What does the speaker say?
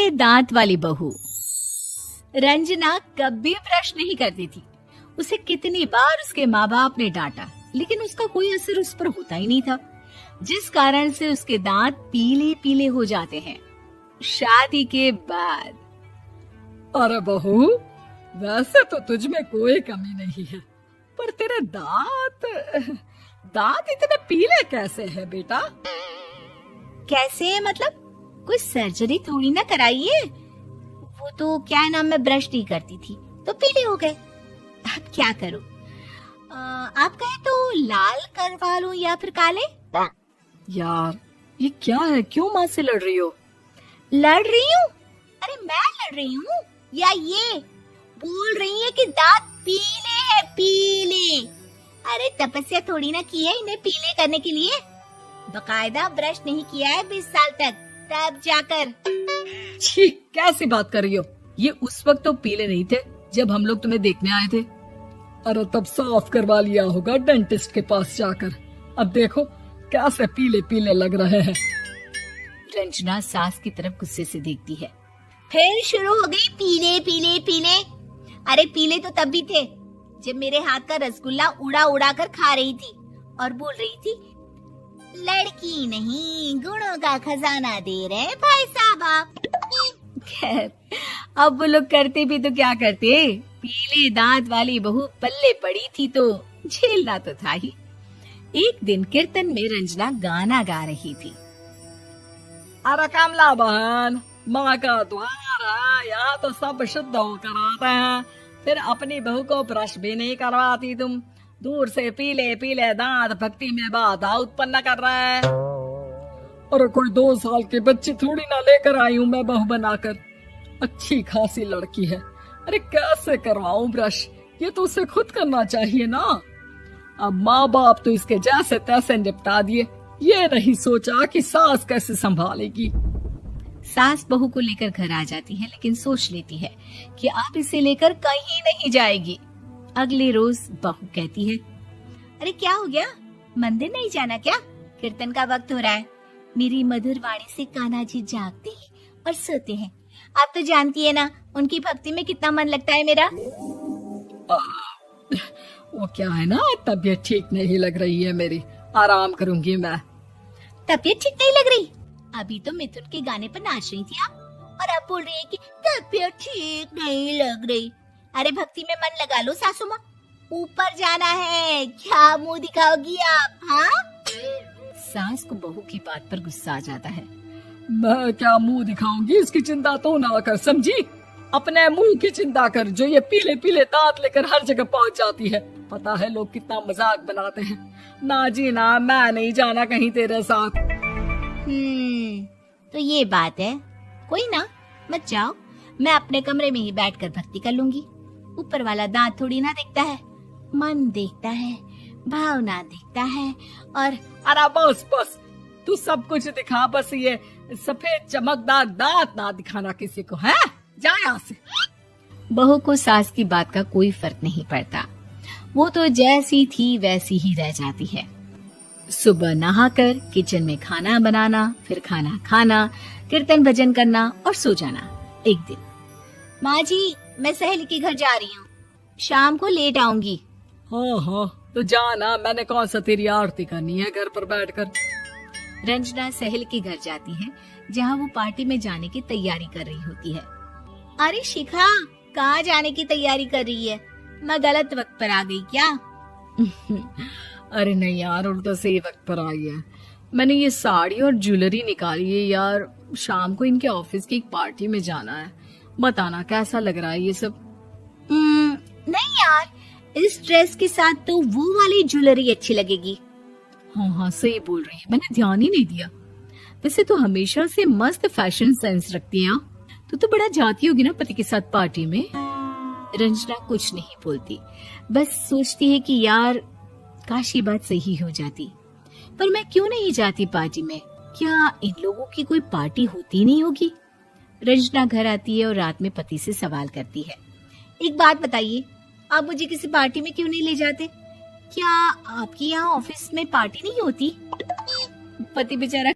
पीले दांत वाली बहू। रंजना कभी ब्रश नहीं करती थी। उसे कितनी बार उसके माँ बाप ने डांटा, लेकिन उसका कोई असर उस पर होता ही नहीं था, जिस कारण से उसके दांत पीले पीले हो जाते हैं। शादी के बाद अरे बहू, वैसे तो तुझ में कोई कमी नहीं है, पर तेरे दांत इतने पीले कैसे हैं बेटा? कैसे है मतलब? कोई सर्जरी थोड़ी ना कराइए। वो तो क्या नाम, मैं ब्रश नहीं करती थी तो पीले हो गए। अब क्या करूं? आप कहे तो लाल करवा लूं या फिर काले? यार ये क्या है, क्यों माँ से लड़ रही हो? लड़ रही हूँ? अरे मैं लड़ रही हूँ या ये बोल रही है कि दांत पीले हैं, पीले। अरे तपस्या थोड़ी ना की है इन्हें पीले करने के लिए। बकायदा ब्रश नहीं किया है 20 साल तक, तब जाकर। छी, कैसी बात कर रही हो? ये उस वक्त तो पीले नहीं थे जब हम लोग तुम्हें देखने आए थे। अरे तब साफ करवा लिया होगा डेंटिस्ट के पास जाकर। अब देखो कैसे पीले पीले लग रहे हैं। रंजना सास की तरफ गुस्से से देखती है। फिर शुरू हो गई पीले पीले पीले। अरे पीले तो तब भी थे जब मेरे हाथ का रसगुल्ला उड़ा उड़ा कर खा रही थी और बोल रही थी, लड़की नहीं गुणों का खजाना दे रहे भाई साहब आप। खैर अब वो लोग करते भी तो क्या करते, पीले दांत वाली बहू पल्ले पड़ी थी तो झेलना तो था ही। एक दिन कीर्तन में रंजना गाना गा रही थी। अरे कमला बहन, माँ का द्वार है, यहाँ तो सब शुद्ध होकर आते हैं, फिर अपनी बहू को ब्रश भी नहीं करवाती तुम। दूर से पीले पीले दांत भक्ति में बाधा उत्पन्न कर रहा है। अरे कोई 2 साल के बच्चे थोड़ी ना लेकर आई हूँ मैं बहू बनाकर। अच्छी खासी लड़की है, अरे कैसे करवाऊं ब्रश? ये तो उसे खुद करना चाहिए ना। अब माँ बाप तो इसके जैसे तैसे निपटा दिए, ये नहीं सोचा कि सास कैसे संभालेगी। सास बहू को लेकर घर आ जाती है, लेकिन सोच लेती है कि अब इसे लेकर कहीं नहीं जाएगी। अगले रोज बहू कहती है, अरे क्या हो गया, मंदिर नहीं जाना क्या? कीर्तन का वक्त हो रहा है। मेरी मधुर वाणी से कान्हा जी जागते हैं और सोते हैं। आप तो जानती है ना उनकी भक्ति में कितना मन लगता है मेरा। वो क्या है ना, तबीयत ठीक नहीं लग रही है मेरी, आराम करूंगी मैं। तबीयत ठीक नहीं लग रही? अभी तो मिथुन के गाने पर नाच रही थी आप, और अब बोल रही है कि तबीयत ठीक नहीं लग रही। अरे भक्ति में मन लगा लो सासू माँ, ऊपर जाना है, क्या मुंह दिखाओगी आप? हाँ? सास को बहू की बात पर गुस्सा आ जाता है। मैं क्या मुंह दिखाऊंगी, इसकी चिंता तो ना कर, समझी? अपने मुंह की चिंता कर, जो ये पीले पीले दांत लेकर हर जगह पहुंच जाती है। पता है लोग कितना मजाक बनाते हैं। ना जी ना, मैं नहीं जाना कहीं तेरे साथ। तो ये बात है। कोई ना, मत जाओ, मैं अपने कमरे में ही बैठकर भक्ति कर लूंगी। ऊपर वाला दांत थोड़ी ना देखता है, मन देखता है, भावना देखता है। और अरे बस बस, तू सब कुछ दिखा, बस ये सफेद चमकदार दांत ना दिखाना किसी को, है? जा यहाँ से। बहू को सास की बात का कोई फर्क नहीं पड़ता, वो तो जैसी थी वैसी ही रह जाती है। सुबह नहाकर किचन में खाना बनाना, फिर खाना खाना, कीर्तन भजन करना और सो जाना। एक दिन, माँ जी मैं सहेली के घर जा रही हूँ, शाम को लेट आऊंगी। हाँ हाँ तो जाना, मैंने कौन सा तेरी आरती करनी है घर पर बैठकर। रंजना सहेली के घर जाती है, जहाँ वो पार्टी में जाने की तैयारी कर रही होती है। अरे शिखा, कहाँ जाने की तैयारी कर रही है? मैं गलत वक्त पर आ गई क्या? अरे नहीं यार, उल्टा सही वक्त पर आई है। मैंने ये साड़ी और ज्वेलरी निकाली है यार, शाम को इनके ऑफिस की एक पार्टी में जाना है। बताना कैसा लग रहा है ये सब? नहीं यार, इस ड्रेस के साथ तो वो वाली ज्वेलरी अच्छी लगेगी। हाँ हाँ सही बोल रही है, मैंने ध्यान ही नहीं दिया। वैसे तो हमेशा से मस्त फैशन सेंस रखती है। तो बड़ा जाती होगी ना पति के साथ पार्टी में। रंजना कुछ नहीं बोलती, बस सोचती है कि यार काश ये बात सही हो जाती, पर मैं क्यों नहीं जाती पार्टी में? क्या इन लोगों की कोई पार्टी होती नहीं होगी? रंजना घर आती है और रात में पति से सवाल करती है, एक बात बताइए, आप मुझे किसी पार्टी में क्यों नहीं ले जाते? क्या आपकी यहाँ ऑफिस में पार्टी नहीं होती? पति बेचारा